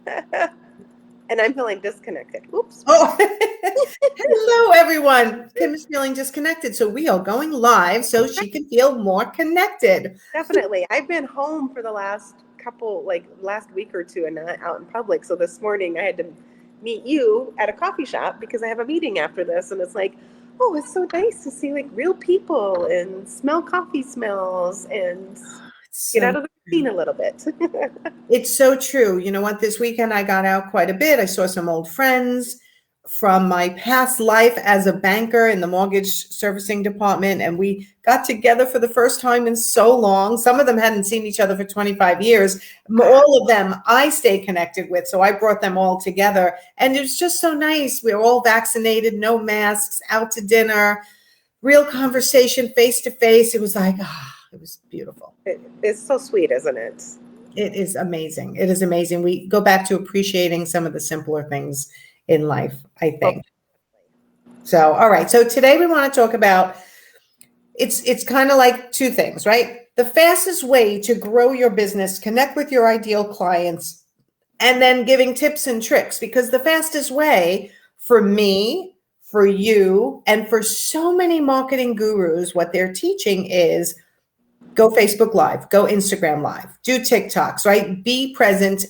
And I'm feeling disconnected. Oops. Oh, hello, everyone. Kim is feeling disconnected, so we are going live so she can feel more connected. Definitely. I've been home for the last last week or two and not out in public. So this morning I had to meet you at a coffee shop because I have a meeting after this. And it's like, oh, it's so nice to see like real people and smell coffee smells and get out of the routine a little bit. It's so true. You know what? This weekend I got out quite a bit. I saw some old friends from my past life as a banker in the mortgage servicing department, and we got together for the first time in so long. Some of them hadn't seen each other for 25 years. All of them I stay connected with, so I brought them all together, and it was just so nice. We were all vaccinated, no masks, out to dinner, real conversation, face to face. It was like, it was beautiful. It's so sweet, isn't it? It is amazing. It is amazing. We go back to appreciating some of the simpler things in life, I think. So, all right. So today we want to talk about, it's kind of like two things, right? The fastest way to grow your business, connect with your ideal clients, and then giving tips and tricks, because the fastest way for me, for you, and for so many marketing gurus, what they're teaching is go Facebook Live, go Instagram Live, do TikToks, right? Be present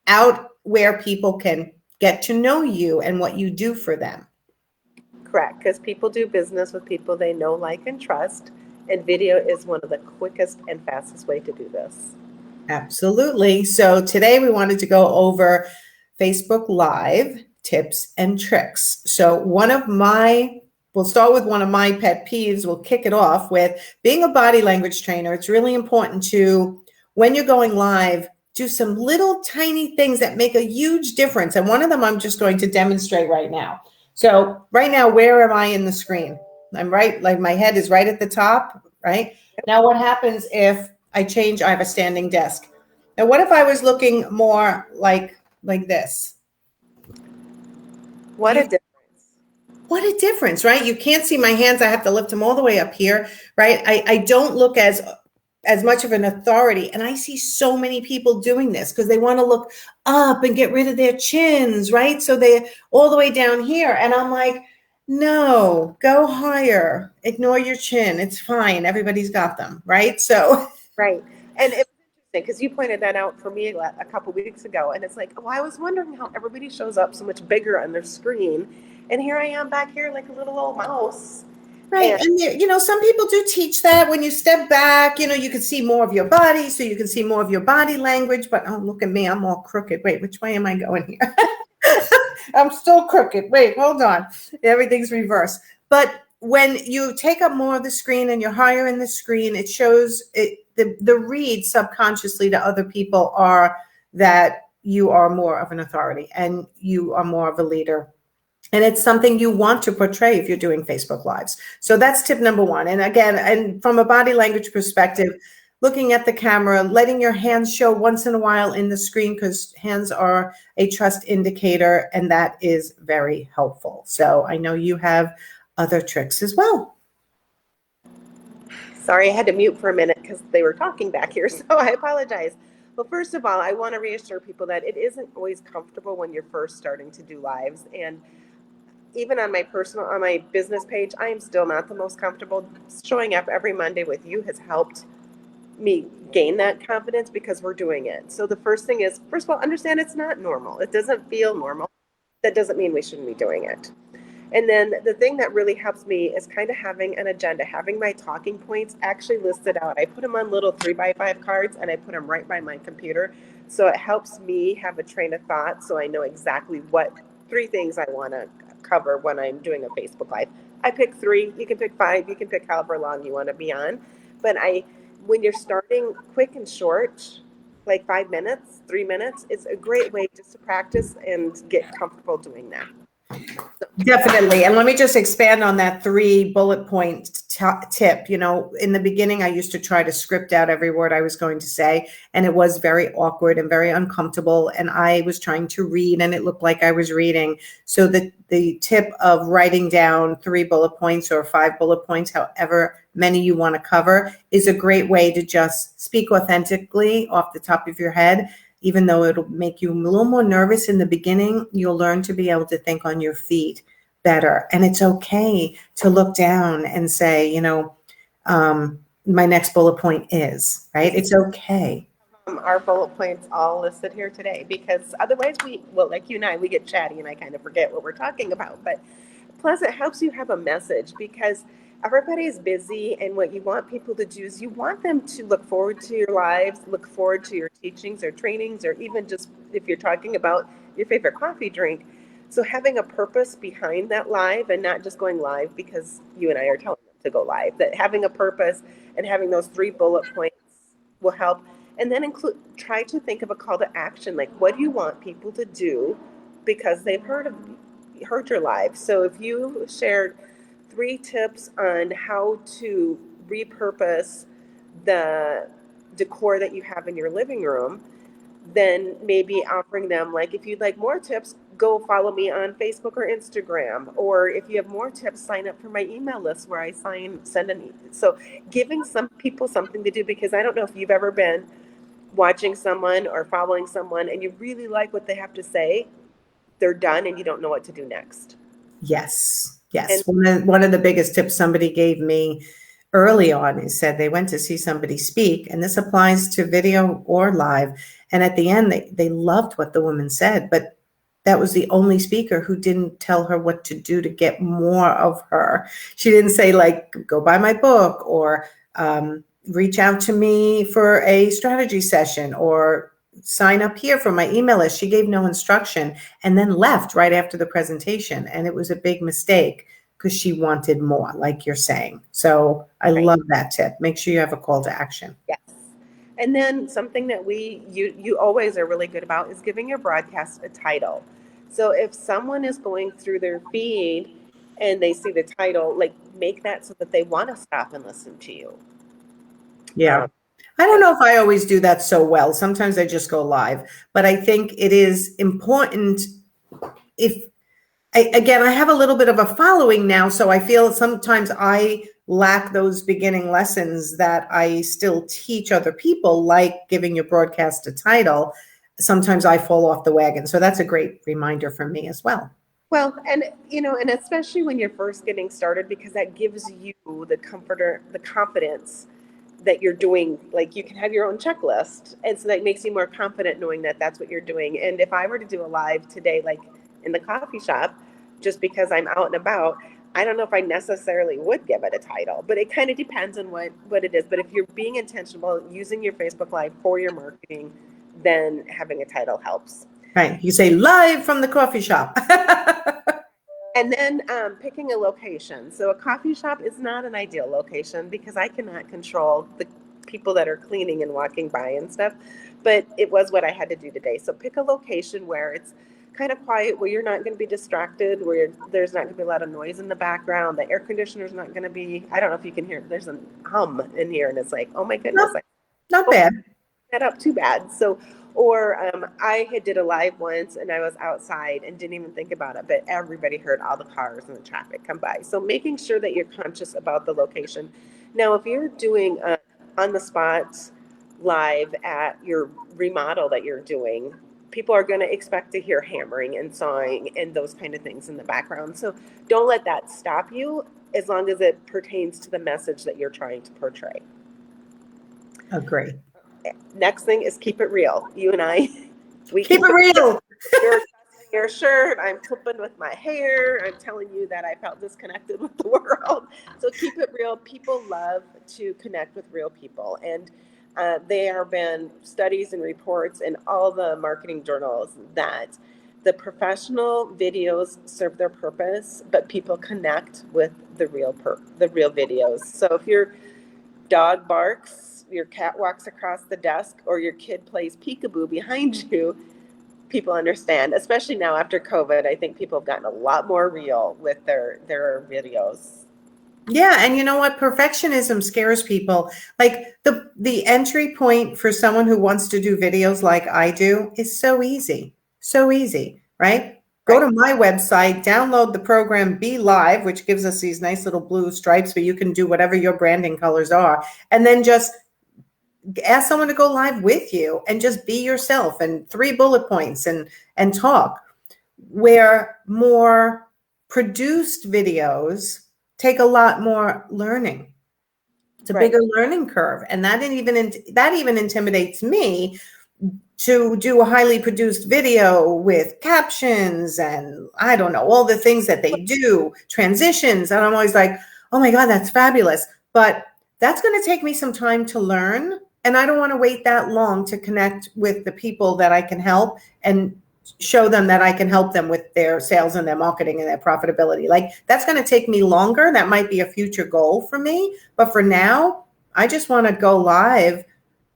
out where people can get to know you and what you do for them. Correct, because people do business with people they know, like, and trust, and video is one of the quickest and fastest way to do this. Absolutely. So today we wanted to go over Facebook Live tips and tricks. So we'll start with one of my pet peeves. We'll kick it off with being a body language trainer. It's really important to, when you're going live, do some little tiny things that make a huge difference. And one of them I'm just going to demonstrate right now. So right now, where am I in the screen? I'm right, like my head is right at the top, right? Now what happens if I change? I have a standing desk. Now what if I was looking more like this? What a difference. What a difference, right? You can't see my hands. I have to lift them all the way up here, right? I don't look as much of an authority. And I see so many people doing this because they want to look up and get rid of their chins, right? So they're all the way down here. And I'm like, no, go higher. Ignore your chin. It's fine. Everybody's got them, right? So. Right. And it was interesting because you pointed that out for me a couple weeks ago. And it's like, oh, I was wondering how everybody shows up so much bigger on their screen. And here I am back here like a little old mouse. Right. And, some people do teach that when you step back, you can see more of your body, so you can see more of your body language. But, oh, look at me. I'm all crooked. Wait, which way am I going here? I'm still crooked. Wait, hold on. Everything's reversed. But when you take up more of the screen and you're higher in the screen, it shows the read subconsciously to other people are that you are more of an authority and you are more of a leader. And it's something you want to portray if you're doing Facebook Lives. So that's tip number one. And again, and from a body language perspective, looking at the camera, letting your hands show once in a while in the screen, because hands are a trust indicator, and that is very helpful. So I know you have other tricks as well. Sorry, I had to mute for a minute because they were talking back here, so I apologize. Well, first of all, I want to reassure people that it isn't always comfortable when you're first starting to do lives. And even on my business page, I am still not the most comfortable. Showing up every Monday with you has helped me gain that confidence because we're doing it. So the first thing is, first of all, understand it's not normal. It doesn't feel normal. That doesn't mean we shouldn't be doing it. And then the thing that really helps me is kind of having an agenda, having my talking points actually listed out. I put them on little 3x5 cards and I put them right by my computer. So it helps me have a train of thought so I know exactly what 3 things I want to cover when I'm doing a Facebook Live. I pick 3, you can pick 5, you can pick however long you want to be on. But when you're starting quick and short, like 5 minutes, 3 minutes, it's a great way just to practice and get comfortable doing that. Definitely. And let me just expand on that 3 bullet point tip. In the beginning, I used to try to script out every word I was going to say, and it was very awkward and very uncomfortable. And I was trying to read and it looked like I was reading. So the tip of writing down 3 bullet points or 5 bullet points, however many you want to cover, is a great way to just speak authentically off the top of your head. even though it'll make you a little more nervous in the beginning, you'll learn to be able to think on your feet better. And it's okay to look down and say, my next bullet point is, right? It's okay. Our bullet points all listed here today, because otherwise like you and I, we get chatty and I kind of forget what we're talking about. But plus it helps you have a message, because everybody's busy, and what you want people to do is you want them to look forward to your lives, look forward to your teachings or trainings, or even just if you're talking about your favorite coffee drink. So having a purpose behind that live, and not just going live because you and I are telling them to go live, that having a purpose and having those 3 bullet points will help. And then try to think of a call to action, like what do you want people to do because they've heard your live. So if you shared 3 tips on how to repurpose the decor that you have in your living room, then maybe offering them, like, if you'd like more tips, go follow me on Facebook or Instagram. Or if you have more tips, sign up for my email list where I so giving some people something to do, because I don't know if you've ever been watching someone or following someone and you really like what they have to say, they're done and you don't know what to do next. Yes. One of the biggest tips somebody gave me early on is said they went to see somebody speak, and this applies to video or live. And at the end, they loved what the woman said, but that was the only speaker who didn't tell her what to do to get more of her. She didn't say, like, go buy my book, or reach out to me for a strategy session, or sign up here for my email list. She gave no instruction and then left right after the presentation. And it was a big mistake because she wanted more, like you're saying. So I love that tip. Make sure you have a call to action. Yes. And then something that you always are really good about is giving your broadcast a title. So if someone is going through their feed and they see the title, like, make that so that they want to stop and listen to you. Yeah. I don't know if I always do that so well. Sometimes I just go live, but I think it is important. Again, I have a little bit of a following now, so I feel sometimes I lack those beginning lessons that I still teach other people, like giving your broadcast a title. Sometimes I fall off the wagon. So that's a great reminder for me as well. Well, and especially when you're first getting started, because that gives you the confidence that you're doing, like, you can have your own checklist, and so that makes you more confident knowing that that's what you're doing. And if I were to do a live today, like in the coffee shop, just because I'm out and about, I don't know if I necessarily would give it a title, but it kind of depends on what it is. But if you're being intentional using your Facebook Live for your marketing, then having a title helps. Right. You say live from the coffee shop. And then picking a location. So a coffee shop is not an ideal location because I cannot control the people that are cleaning and walking by and stuff. But it was what I had to do today. So pick a location where it's kind of quiet, where you're not going to be distracted, where there's not going to be a lot of noise in the background. The air conditioner's not going to be, I don't know if you can hear, there's a hum in here and it's like, oh my goodness. Not bad. That up too bad. So, or I did a live once and I was outside and didn't even think about it, but everybody heard all the cars and the traffic come by. So making sure that you're conscious about the location. Now, if you're doing on the spot live at your remodel that you're doing, people are going to expect to hear hammering and sawing and those kind of things in the background. So don't let that stop you, as long as it pertains to the message that you're trying to portray. Agree. Next thing is keep it real. You and I, we keep it real. You're adjusting your shirt. I'm flipping with my hair. I'm telling you that I felt disconnected with the world. So keep it real. People love to connect with real people. And there have been studies and reports in all the marketing journals that the professional videos serve their purpose, but people connect with the real videos. So if your dog barks, your cat walks across the desk, or your kid plays peekaboo behind you, people understand. Especially now after COVID, I think people have gotten a lot more real with their videos. Yeah, and you know what? Perfectionism scares people. Like the entry point for someone who wants to do videos like I do is so easy. So easy, right? Go to my website, download the program Be Live, which gives us these nice little blue stripes where you can do whatever your branding colors are, and then just ask someone to go live with you and just be yourself and 3 bullet points and talk. Where more produced videos take a lot more learning. It's a bigger learning curve, and that even intimidates me to do a highly produced video with captions and I don't know, all the things that they do, transitions. And I'm always like, oh my God, that's fabulous. But that's going to take me some time to learn. And I don't want to wait that long to connect with the people that I can help and show them that I can help them with their sales and their marketing and their profitability. Like, that's going to take me longer. That might be a future goal for me. But for now, I just want to go live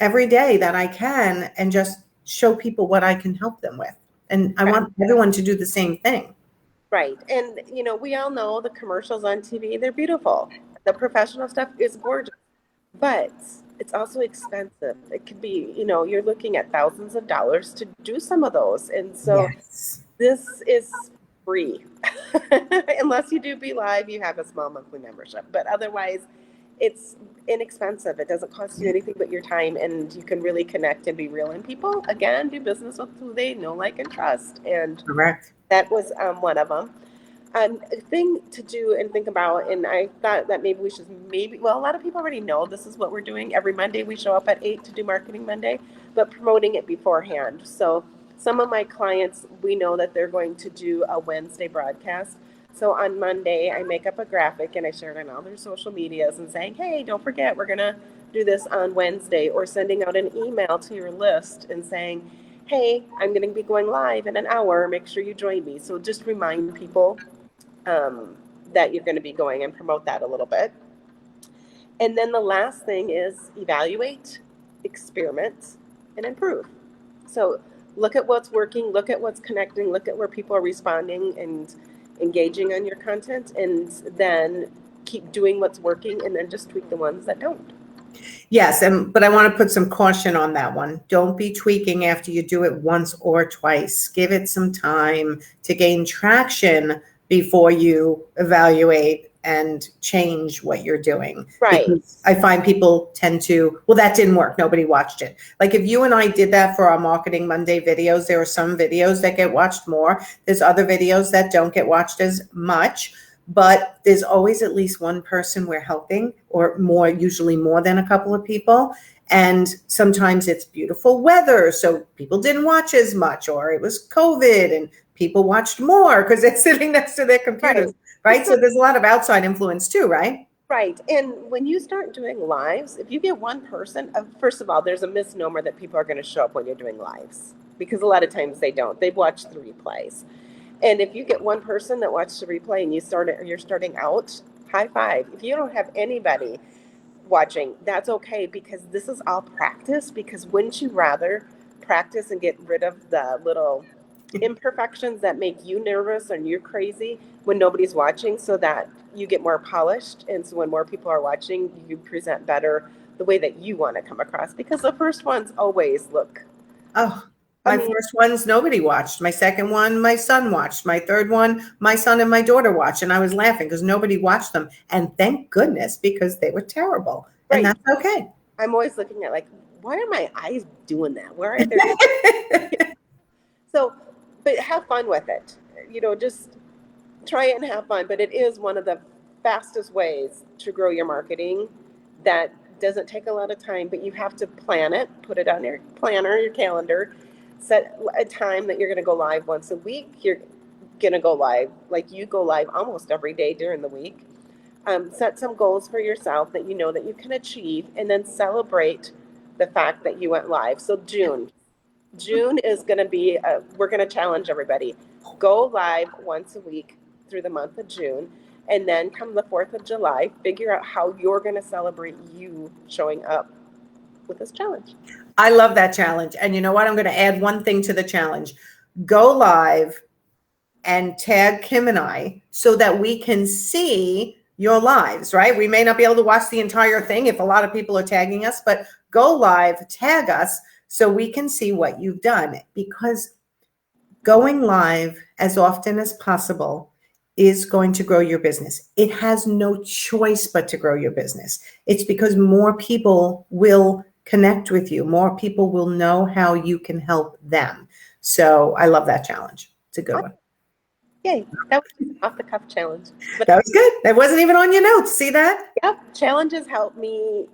every day that I can and just show people what I can help them with. And I want everyone to do the same thing. Right. And, you know, we all know the commercials on TV, they're beautiful. The professional stuff is gorgeous, but it's also expensive. It could be, you know, you're looking at thousands of dollars to do some of those. And so this is free. Unless you do Be Live, you have a small monthly membership. But otherwise, it's inexpensive. It doesn't cost you anything but your time, and you can really connect and be real. And people, again, do business with who they know, like, and trust. And that was one of them. A thing to do and think about, and I thought that maybe we should well, a lot of people already know this is what we're doing. Every Monday we show up at 8 to do Marketing Monday, but promoting it beforehand. So some of my clients, we know that they're going to do a Wednesday broadcast. So on Monday, I make up a graphic and I share it on all their social medias and saying, hey, don't forget, we're going to do this on Wednesday, or sending out an email to your list and saying, hey, I'm going to be going live in an hour. Make sure you join me. So just remind people that you're going to be going, and promote that a little bit. And then the last thing is evaluate, experiment, and improve. So look at what's working, look at what's connecting, look at where people are responding and engaging on your content, and then keep doing what's working, and then just tweak the ones that don't. Yes, but I want to put some caution on that one. Don't be tweaking after you do it once or twice. Give it some time to gain traction before you evaluate and change what you're doing. Right. Because I find people tend to, well, that didn't work. Nobody watched it. Like, if you and I did that for our Marketing Monday videos, there are some videos that get watched more. There's other videos that don't get watched as much. But there's always at least one person we're helping, or more, usually more than a couple of people. And sometimes it's beautiful weather, so people didn't watch as much, or it was COVID and people watched more because they're sitting next to their computers, right? So there's a lot of outside influence too, right? Right. And when you start doing lives, if you get one person, first of all, there's a misnomer that people are going to show up when you're doing lives, because a lot of times they don't. They've watched the replays. And if you get one person that watched the replay and you're starting out, high five. If you don't have anybody watching, that's okay, because this is all practice. Because wouldn't you rather practice and get rid of the little imperfections that make you nervous and you're crazy when nobody's watching, so that you get more polished? And so when more people are watching, you present better the way that you want to come across, because the first ones always look. My first ones, nobody watched. My second one, my son watched. My third one, my son and my daughter watched. And I was laughing because nobody watched them. And thank goodness, because they were terrible. Right. And that's okay. I'm always looking at, like, why are my eyes doing that? Where are they? So, but have fun with it. You know, just try it and have fun. But it is one of the fastest ways to grow your marketing. That doesn't take a lot of time, but you have to plan it, put it on your planner, your calendar. Set a time that you're going to go live once a week. You're going to go live, like, you go live almost every day during the week. Set some goals for yourself that you know that you can achieve, and then celebrate the fact that you went live. So June is going to be, we're going to challenge everybody. Go live once a week through the month of June. And then come the 4th of July, figure out how you're going to celebrate you showing up with this challenge. I love that challenge. And you know what? I'm going to add one thing to the challenge. Go live and tag Kim and I so that we can see your lives, right? We may not be able to watch the entire thing if a lot of people are tagging us, but go live, tag us so we can see what you've done. Because going live as often as possible is going to grow your business. It has no choice but to grow your business. It's because more people will connect with you. More people will know how you can help them. So I love that challenge. It's a good one. Yay. That was just an off the cuff challenge. But That was good. That wasn't even on your notes. See that? yep, challenges help me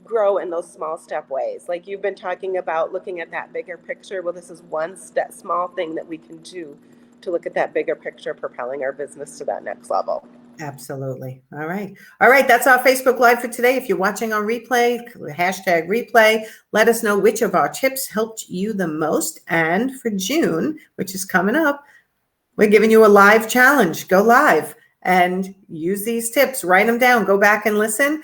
grow in those small step ways. Like you've been talking about looking at that bigger picture. Well, this is one step, small thing that we can do to look at that bigger picture, propelling our business to that next level. Absolutely. All right. All right. That's our Facebook Live for today. If you're watching on replay, hashtag replay, let us know which of our tips helped you the most. And for June, which is coming up, we're giving you a live challenge. Go live and use these tips. Write them down. Go back and listen,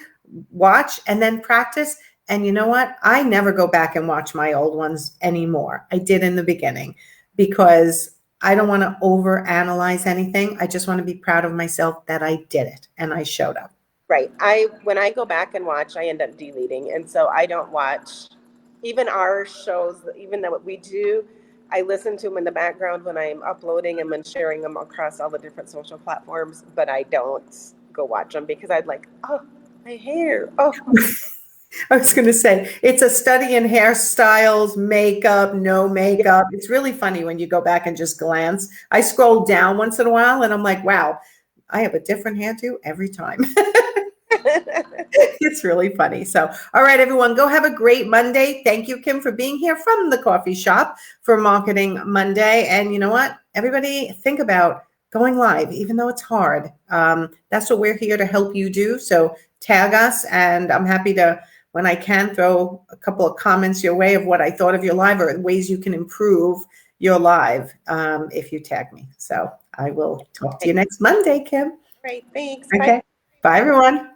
watch, and then practice. And you know what? I never go back and watch my old ones anymore. I did in the beginning because I don't want to overanalyze anything. I just want to be proud of myself that I did it and I showed up. Right. When I go back and watch, I end up deleting. And so I don't watch even our shows, even though what we do, I listen to them in the background when I'm uploading them and sharing them across all the different social platforms, but I don't go watch them because I'd like, oh, my hair. Oh, I was going to say, it's a study in hairstyles, makeup, no makeup. It's really funny when you go back and just glance. I scroll down once in a while and I'm like, wow, I have a different hairdo every time. It's really funny. So, all right, everyone, go have a great Monday. Thank you, Kim, for being here from the coffee shop for Marketing Monday. And you know what? Everybody think about going live, even though it's hard. That's what we're here to help you do. So tag us, and I'm happy to, when I can, throw a couple of comments your way of what I thought of your live or ways you can improve your live if you tag me. So I will talk to you next Monday, Kim. Great. Thanks. Okay. Bye, everyone.